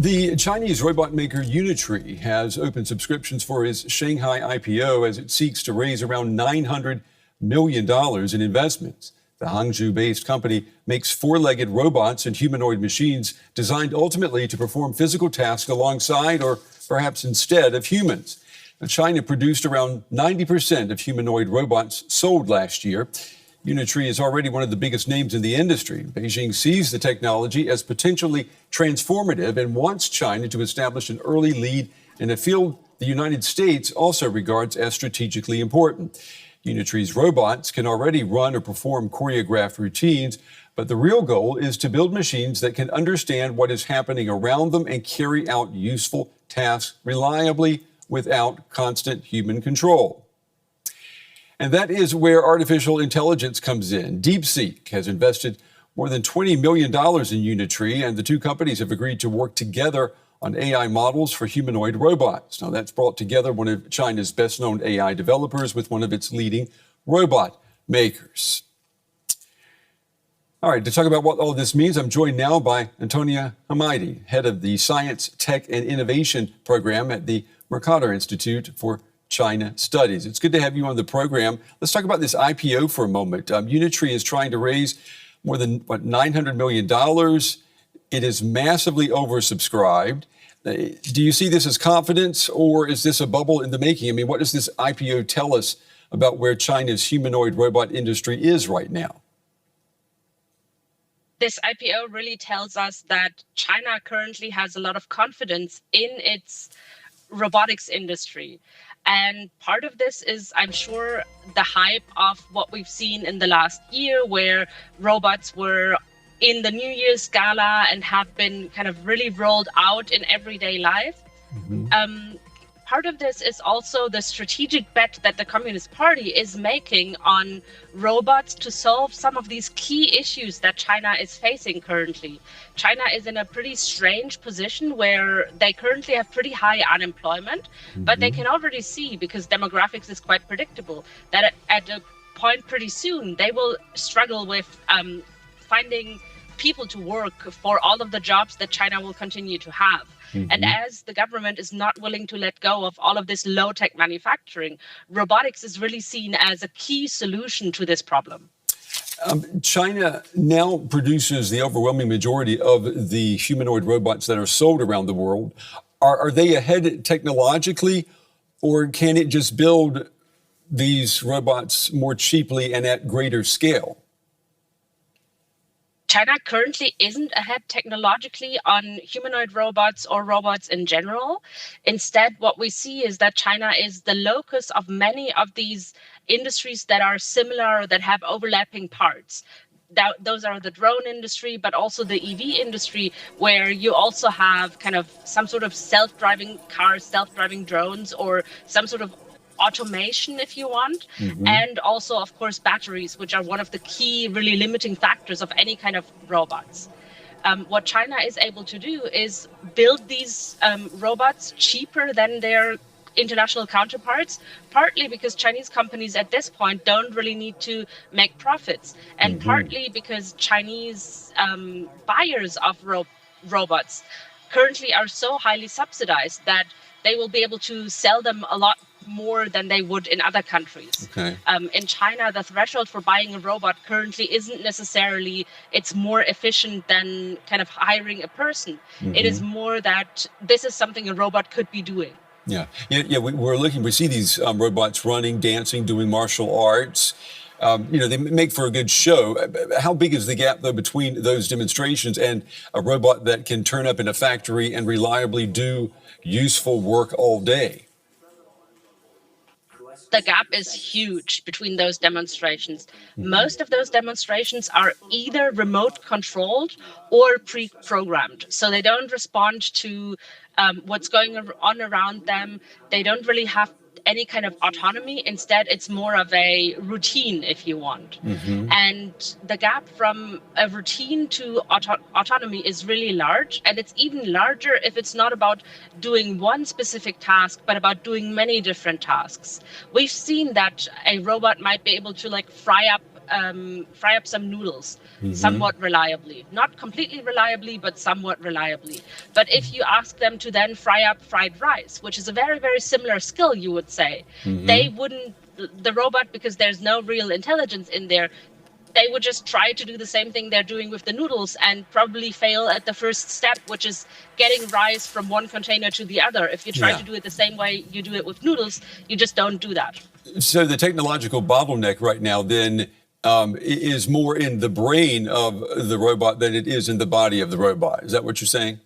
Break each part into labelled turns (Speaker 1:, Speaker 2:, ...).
Speaker 1: The Chinese robot maker Unitree has opened subscriptions for his Shanghai IPO as it seeks to raise around $900 million in investments. The Hangzhou-based company makes four-legged robots and humanoid machines designed ultimately to perform physical tasks alongside or perhaps instead of humans. Now, China produced around 90% of humanoid robots sold last year. Unitree is already one of the biggest names in the industry. Beijing sees the technology as potentially transformative and wants China to establish an early lead in a field the United States also regards as strategically important. Unitree's robots can already run or perform choreographed routines, but the real goal is to build machines that can understand what is happening around them and carry out useful tasks reliably without constant human control. And that is where artificial intelligence comes in. DeepSeek has invested more than $20 million in Unitree, and the two companies have agreed to work together on AI models for humanoid robots. Now, that's brought together one of China's best-known AI developers with one of its leading robot makers. All right, to talk about what all this means, I'm joined now by Antonia Hamidi, head of the Science, Tech, and Innovation program at the Mercator Institute for China Studies. It's good to have you on the program. Let's talk about this IPO for a moment. Unitree is trying to raise more than, $900 million. It is massively oversubscribed. Do you see this as confidence, or is this a bubble in the making? I mean, what does this IPO tell us about where China's humanoid robot industry is right now?
Speaker 2: This IPO really tells us that China currently has a lot of confidence in its robotics industry. And part of this is, I'm sure, the hype of what we've seen in the last year, where robots were in the New Year's gala and have been kind of really rolled out in everyday life. Part of this is also the strategic bet that the Communist Party is making on robots to solve some of these key issues that China is facing currently. China is in a pretty strange position where they currently have pretty high unemployment, but they can already see, because demographics is quite predictable, that at a point pretty soon they will struggle with finding people to work for all of the jobs that China will continue to have. And as the government is not willing to let go of all of this low-tech manufacturing, robotics is really seen as a key solution to this problem.
Speaker 1: China now produces the overwhelming majority of the humanoid robots that are sold around the world. Are they ahead technologically, or can it just build these robots more cheaply and at greater scale?
Speaker 2: China currently isn't ahead technologically on humanoid robots or robots in general. Instead, what we see is that China is the locus of many of these industries that are similar, that have overlapping parts. Those are the drone industry, but also the EV industry, where you also have kind of some sort of self-driving cars, self-driving drones, or some sort of automation, if you want, and also, of course, batteries, which are one of the key really limiting factors of any kind of robots. What China is able to do is build these robots cheaper than their international counterparts, partly because Chinese companies at this point don't really need to make profits, and partly because Chinese buyers of robots currently are so highly subsidized that they will be able to sell them a lot more than they would in other countries. In China, the threshold for buying a robot currently isn't necessarily it's more efficient than kind of hiring a person. It is more that this is something a robot could be doing.
Speaker 1: We see these robots running, dancing, doing martial arts. They make for a good show. How big is the gap, though, between those demonstrations and a robot that can turn up in a factory and reliably do useful work all day?
Speaker 2: The gap is huge between those demonstrations. Most of those demonstrations are either remote controlled or pre-programmed. So they don't respond to what's going on around them. They don't really have any kind of autonomy. Instead, it's more of a routine, if you want. And the gap from a routine to autonomy is really large. And it's even larger if it's not about doing one specific task, but about doing many different tasks. We've seen that a robot might be able to fry up some noodles somewhat reliably, not completely reliably, but somewhat reliably. But if you ask them to then fry up fried rice, which is a very, very similar skill, you would say, they wouldn't, the robot, because there's no real intelligence in there, they would just try to do the same thing they're doing with the noodles and probably fail at the first step, which is getting rice from one container to the other. If you try to do it the same way you do it with noodles, you just don't do that.
Speaker 1: So the technological bottleneck right now then is more in the brain of the robot than it is in the body of the robot. Is that what you're saying?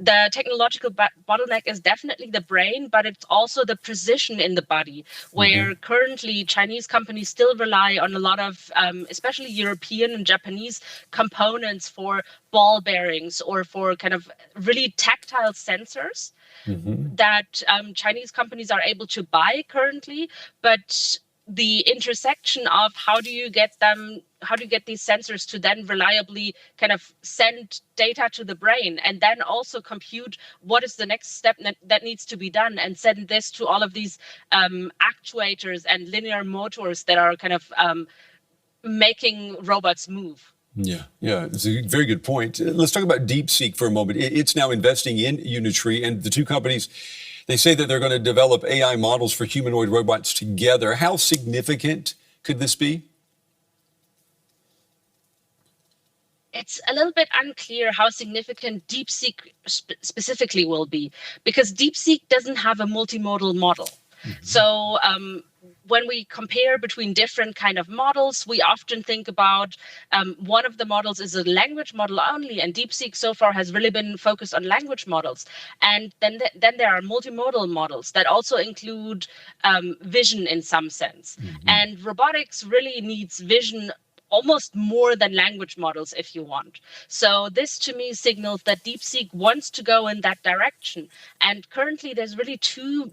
Speaker 2: The technological bottleneck is definitely the brain, but it's also the precision in the body, where currently Chinese companies still rely on a lot of, especially European and Japanese components for ball bearings or for kind of really tactile sensors that Chinese companies are able to buy currently. But the intersection of how do you get these sensors to then reliably kind of send data to the brain and then also compute what is the next step that needs to be done and send this to all of these actuators and linear motors that are kind of making robots move.
Speaker 1: Yeah, it's a very good point. Let's talk about DeepSeek for a moment. It's now investing in Unitree, and the two companies, they say that they're going to develop AI models for humanoid robots together. How significant could this be?
Speaker 2: It's a little bit unclear how significant DeepSeek specifically will be, because DeepSeek doesn't have a multimodal model. So when we compare between different kind of models, we often think about one of the models is a language model only, and DeepSeek so far has really been focused on language models. And then there are multimodal models that also include vision in some sense. And robotics really needs vision almost more than language models, if you want. So this to me signals that DeepSeek wants to go in that direction. And currently there's really two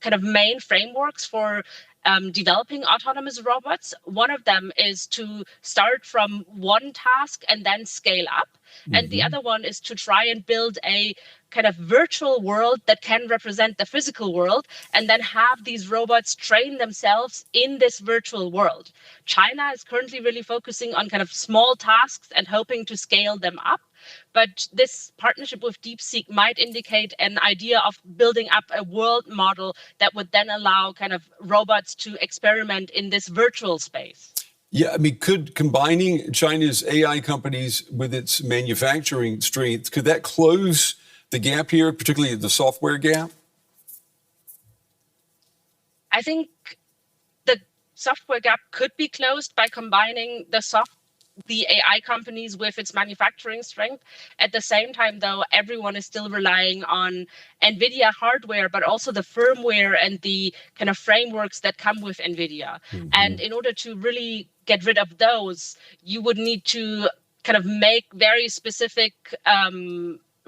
Speaker 2: kind of main frameworks for developing autonomous robots. One of them is to start from one task and then scale up. And the other one is to try and build a kind of virtual world that can represent the physical world and then have these robots train themselves in this virtual world. China is currently really focusing on kind of small tasks and hoping to scale them up. But this partnership with DeepSeek might indicate an idea of building up a world model that would then allow kind of robots to experiment in this virtual space.
Speaker 1: Yeah, I mean, could combining China's AI companies with its manufacturing strength, could that close the gap here, particularly the software gap?
Speaker 2: I think the software gap could be closed by combining the AI companies with its manufacturing strength. At the same time, though, everyone is still relying on NVIDIA hardware, but also the firmware and the kind of frameworks that come with NVIDIA. And in order to really get rid of those, you would need to kind of make very specific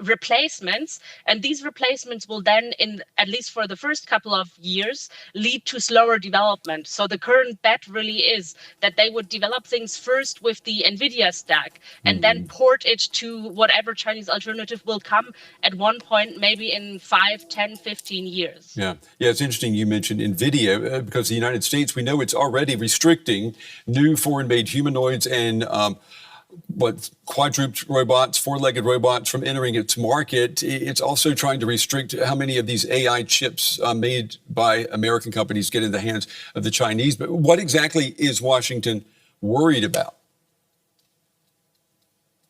Speaker 2: replacements, and these replacements will then, in at least for the first couple of years, lead to slower development. So the current bet really is that they would develop things first with the NVIDIA stack and then port it to whatever Chinese alternative will come at one point, maybe in 5, 10, 15 years.
Speaker 1: Yeah, it's interesting you mentioned NVIDIA because the United States, we know it's already restricting new foreign-made humanoids and quadruped robots, four-legged robots from entering its market. It's also trying to restrict how many of these AI chips made by American companies get in the hands of the Chinese. But what exactly is Washington worried about?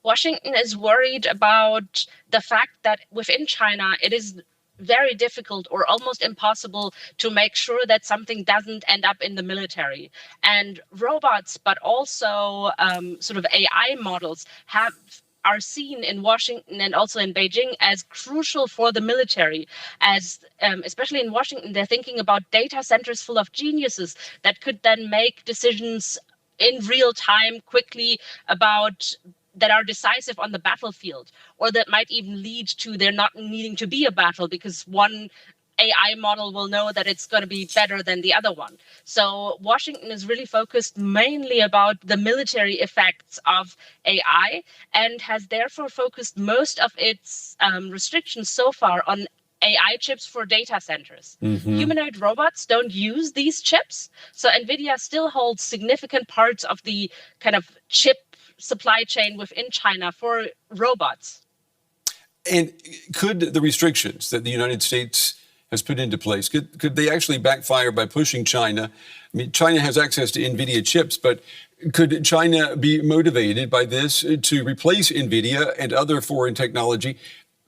Speaker 2: Washington is worried about the fact that within China, it is very difficult or almost impossible to make sure that something doesn't end up in the military. And robots, but also sort of AI models are seen in Washington and also in Beijing as crucial for the military, as especially in Washington, they're thinking about data centers full of geniuses that could then make decisions in real time quickly that are decisive on the battlefield, or that might even lead to there not needing to be a battle because one AI model will know that it's going to be better than the other one. So Washington is really focused mainly about the military effects of AI and has therefore focused most of its restrictions so far on AI chips for data centers. Humanoid robots don't use these chips. So NVIDIA still holds significant parts of the kind of chip supply chain within China for robots.
Speaker 1: And could the restrictions that the United States has put into place, could they actually backfire by pushing China? I mean, China has access to NVIDIA chips, but could China be motivated by this to replace NVIDIA and other foreign technology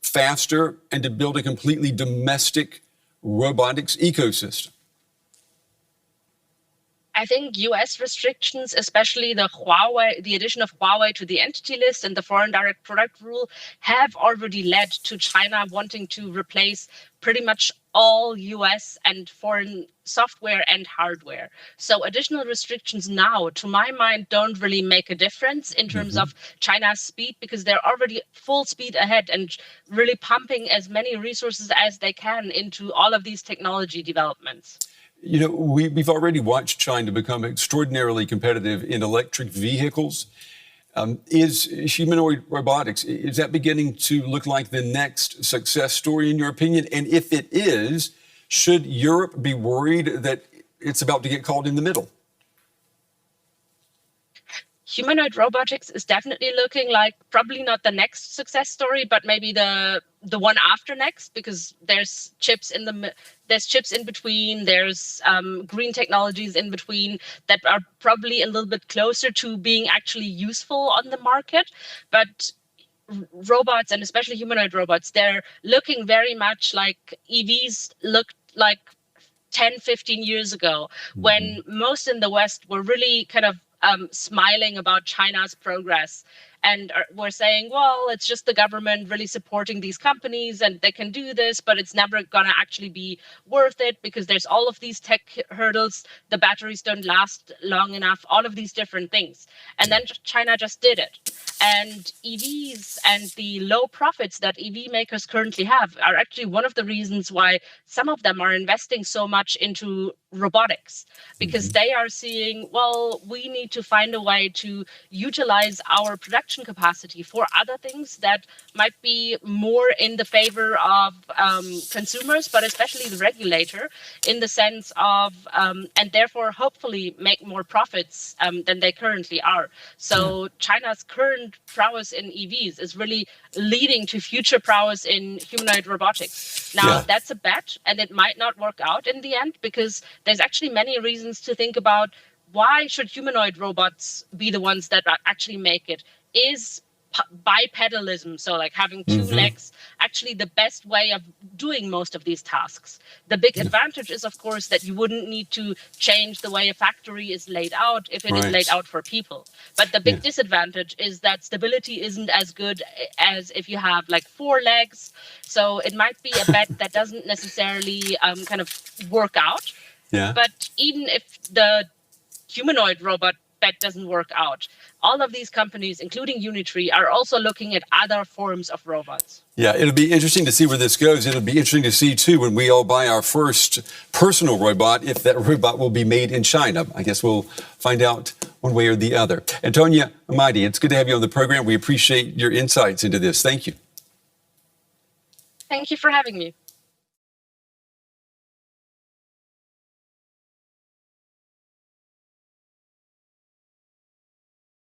Speaker 1: faster and to build a completely domestic robotics ecosystem?
Speaker 2: I think US restrictions, especially the addition of Huawei to the entity list and the foreign direct product rule, have already led to China wanting to replace pretty much all US and foreign software and hardware. So additional restrictions now, to my mind, don't really make a difference in terms of China's speed, because they're already full speed ahead and really pumping as many resources as they can into all of these technology developments.
Speaker 1: You know, we've already watched China become extraordinarily competitive in electric vehicles. Is humanoid robotics, is that beginning to look like the next success story, in your opinion? And if it is, should Europe be worried that it's about to get caught in the middle?
Speaker 2: Humanoid robotics is definitely looking like probably not the next success story, but maybe the one after next, because there's chips in between, there's green technologies in between that are probably a little bit closer to being actually useful on the market. But robots, and especially humanoid robots, they're looking very much like EVs looked like 10, 15 years ago, when most in the West were really kind of smiling about China's progress and were saying, well, it's just the government really supporting these companies and they can do this, but it's never going to actually be worth it because there's all of these tech hurdles. The batteries don't last long enough, all of these different things. And then China just did it. And EVs and the low profits that EV makers currently have are actually one of the reasons why some of them are investing so much into robotics, because they are seeing, well, we need to find a way to utilize our production capacity for other things that might be more in the favor of consumers, but especially the regulator, in the sense of, and therefore hopefully make more profits than they currently are. So China's current prowess in EVs is really leading to future prowess in humanoid robotics. Now, that's a bet, and it might not work out in the end, because there's actually many reasons to think about why should humanoid robots be the ones that actually make it. Is bipedalism, so like having two legs, actually the best way of doing most of these tasks? The big advantage is, of course, that you wouldn't need to change the way a factory is laid out if it is laid out for people. But the big disadvantage is that stability isn't as good as if you have like four legs. So it might be a bet that doesn't necessarily kind of work out. But even if the humanoid robot bet doesn't work out, all of these companies, including Unitree, are also looking at other forms of robots.
Speaker 1: Yeah, it'll be interesting to see where this goes. It'll be interesting to see, too, when we all buy our first personal robot, if that robot will be made in China. I guess we'll find out one way or the other. Antonia Amadi, it's good to have you on the program. We appreciate your insights into this. Thank you.
Speaker 2: Thank you for having me.